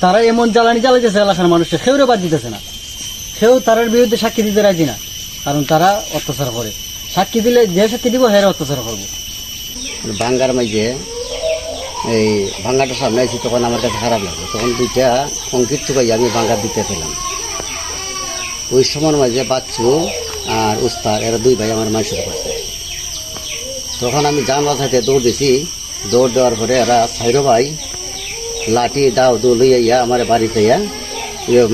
তারা এমন জ্বালানি জ্বালাইতেছে এলাকার মানুষকে কেউরে বাদ দিতেছে না, কেউ তার বিরুদ্ধে সাক্ষী দিতে রাজি না, কারণ তারা অত্যাচার করে। সাক্ষী দিলে যে সাক্ষী দিব হেরা অত্যাচার করবো। ভাঙ্গার মাঝে এই ভাঙ্গাটা সামনে আছি, তখন আমার কাছে খারাপ লাগলো। তখন দুইটা কংক্রিট চুকাই আমি ভাঙ্গা দিতে পেলাম। ওই সময়ের মাঝে বাচ্চু আর উস্তাদ এরা দুই ভাই আমার মাইসুর করছে। তখন আমি যান বাসাইতে দৌড় দিছি। দৌড় দেওয়ার পরে এরা সাইরো ভাই লাঠি দাও দৌ লইয়া ইয়া আমার বাড়িতে ইয়া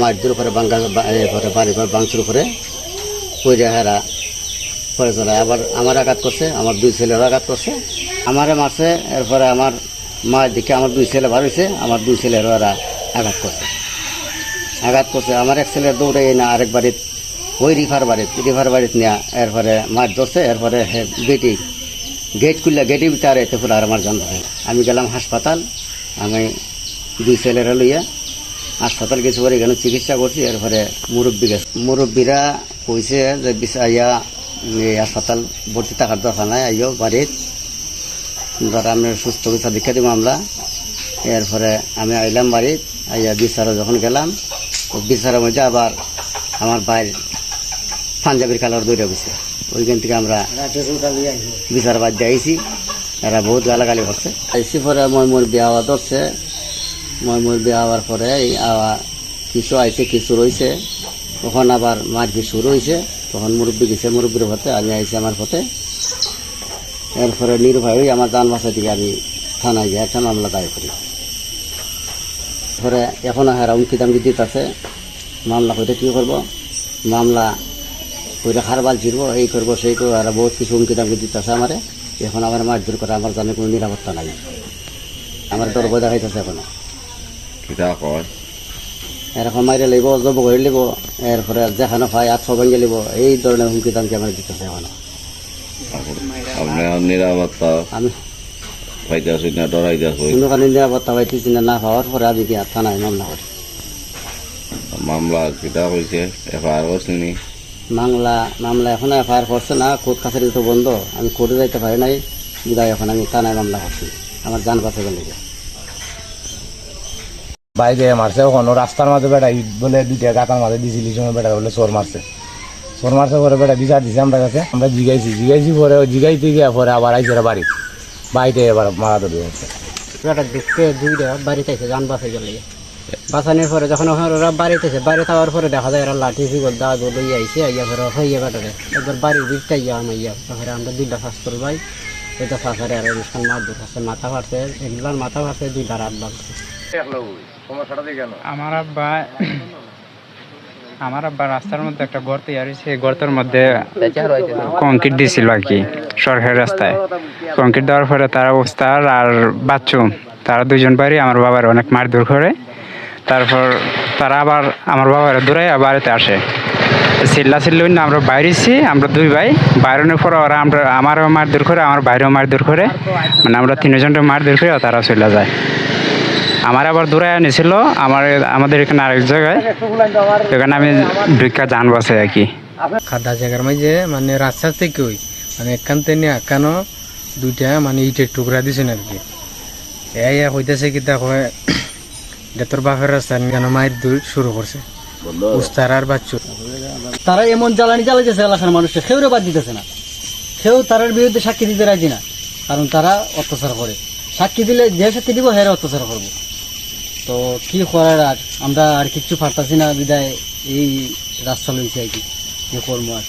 মাটির উপরে ভাঙ্গা বাড়ি বাংশুর উপরে পইরা হেরা পরে চলে। আবার আমার আঘাত করছে, আমার দুই ছেলের আঘাত করছে, আমারে মারছে। এরপরে আমার মায়ের দিকে আমার দুই ছেলে বার হয়েছে, আমার দুই ছেলের ওরা আঘাত করছে। আমার এক ছেলের দৌড়ে না আরেক বাড়িতে ওই রিফার বাড়িতে নেওয়া। এরপরে মাছ ধরছে। এরপরে গেট খুললে গেটের ভিতরে এতে ফুল আর আমার জান ধরে। আমি গেলাম হাসপাতাল। আমি দুই ছেলেরা লইয়া হাসপাতাল গেছি, পরে এখানে চিকিৎসা করছি। এরপরে মুরব্বীরা কইছে যে ইয়া হাসপাতাল ভর্তি থাকার দরকার নাই, আইও বাড়ির ধর আমি সুস্থ বিচার দীক্ষা দিব আমরা। এরপরে আমি আইলাম বাড়ির, আইয়া বিচারও যখন গেলাম, বিচারের মধ্যে আবার আমার বাইর পাঞ্জাবির কালার দৌড়ে গেছে। ওইখান থেকে আমরা বিচার বাদ দিয়ে আইসি। এরা বহুত গালাগালি করছে। আইসি পরে ময়মুর বিয়া হওয়া ধরছে। ময়মুর বিয়া হওয়ার পরে কিছু আইসে কিছু রয়েছে। তখন আবার মারপিট শুরু হয়েছে। তখন মুরব্বী গেছে মুরব্বীর পথে, আমি আইসি আমার পথে। এরপরে নির্ভয় হয়ে আমার যান বাসা থেকে আমি থানায় গিয়ে একটা মামলা দায়ের করি। পরে এখনও হেরা হুমকি দামকি দিতেছে, মামলা কইতে কী করবো, মামলা কইটা খারবাল ছিড়ব, এই করবো সেই করবো। এরা বহুত কিছু হুমকি দামকি দিতেছে আমারে। এখন আমার মারধর করে, আমার জানে কোনো নিরাপত্তা নাই। আমার ডর ভয় দেখাইতেছে এখনো। এরকম মাইরে লিব, জব করে লিব, এরপরে যেখানে পাই 800 ভেঙে লিব, এই ধরনের হুমকি দামকি আমার দিতেছে এখনো। নিরাপত্তা আমি কোনোখানে নিরাপত্তা পাইতেছি না পাওয়ার পরে আমি কি থানায় মামলা করি। মামলা কিটা হয়েছে? এফআইআর করছিনি? মামলা এখন এফআইআর করছে না, কোর্ট কাছারি তো বন্ধ। আমি কোর্টে যাইতে পারি নাই, বিদায় এখন আমি থানায় মামলা করছি আমার জান বাঁচাবে লেগে। বাইরে মারছে, ওখানে রাস্তার মাঝে বেড়া বলে দুইটা গাতার মাঝে দিয়েছিলি সময় বেড়া বলে চোর মারছে পরে বেড়া বিচার দিছে আমরা কাছে। আমরা জিগাইছি পরে জিগাইতে গিয়ে পরে আবার আইসে বাড়িতে এবার মারা ধরে হচ্ছে। বেটা দেখতে দুইটা বাড়িতে আছে জান বাঁচাই গেলে। বাঁচানোর পরে যখন ওরা বাড়িতে আছে, বাড়িতে আওয়ার পরে দেখা যায় এরা লাঠি ফিগল দা দৌড় আইসে আইয়া ফেরা হইয়া বেটারে একবার বাড়ির দিকটা ইয়া আমাইয়া। তারপরে আমরা দুইটা ফাঁস করল ভাই, দুইটা ফাঁসারে আর অনুষ্ঠান মাছ ধরছে, মাথা ফাটছে, একবার মাথা ফাটছে, দুইটা রাত লাগছে। আমার আব্বা রাস্তার মধ্যে একটা গর্ত ইয়ারিছে, এই গর্তের মধ্যে কংক্রিট দিয়েছিল আর কি, সরকারি রাস্তায় কংক্রিট দেওয়ার পরে তারা উস্তাদ আর বাচ্চু তারা দুজন বাড়ি আমার বাবার অনেক মারধর করে। তারপর তারা আবার আমার বাবার দৌড়াই বাড়িতে আসে, চিল্লি না আমরা বাইরেছি, আমরা দুই ভাই বাইরের পরে ওরা আমারও মারধর করে, আমার বাইরেও মারধর করে, মানে আমরা তিনজনটা মারধর করে তারা চলে যায়। আমার আবার দূরে আনিছিল আমাদের এখানে আরেক জায়গায়, এখানে আমি ঢুকা যান বাসে আর কি। খাদা জায়গার মাঝে মানে রাস্তা থেকে ওই মানে এখান থেকে একানো দুইটা মানে ইটের টুকরা দিছেন আর কি। এই হইতেছে কি দেখো তোর বাপের রাস্তা কেন মায়ের দূর শুরু করছে উস্তার আর বাচ্চু। তারা এমন জ্বালানি জ্বালাইতেছে এলাকার মানুষকে কেউরে বাদ দিতেছে না, কেউ তার বিরুদ্ধে সাক্ষী দিতে রাজি না, কারণ তারা অত্যাচার করে। সাক্ষী দিলে যে সাক্ষী দিব হেরা অত্যাচার করবো। তো কি করার, আর আমরা আর কিচ্ছু পারতাছি না, বিদায় এই রাস্তা লইছি আর কি করবো আর।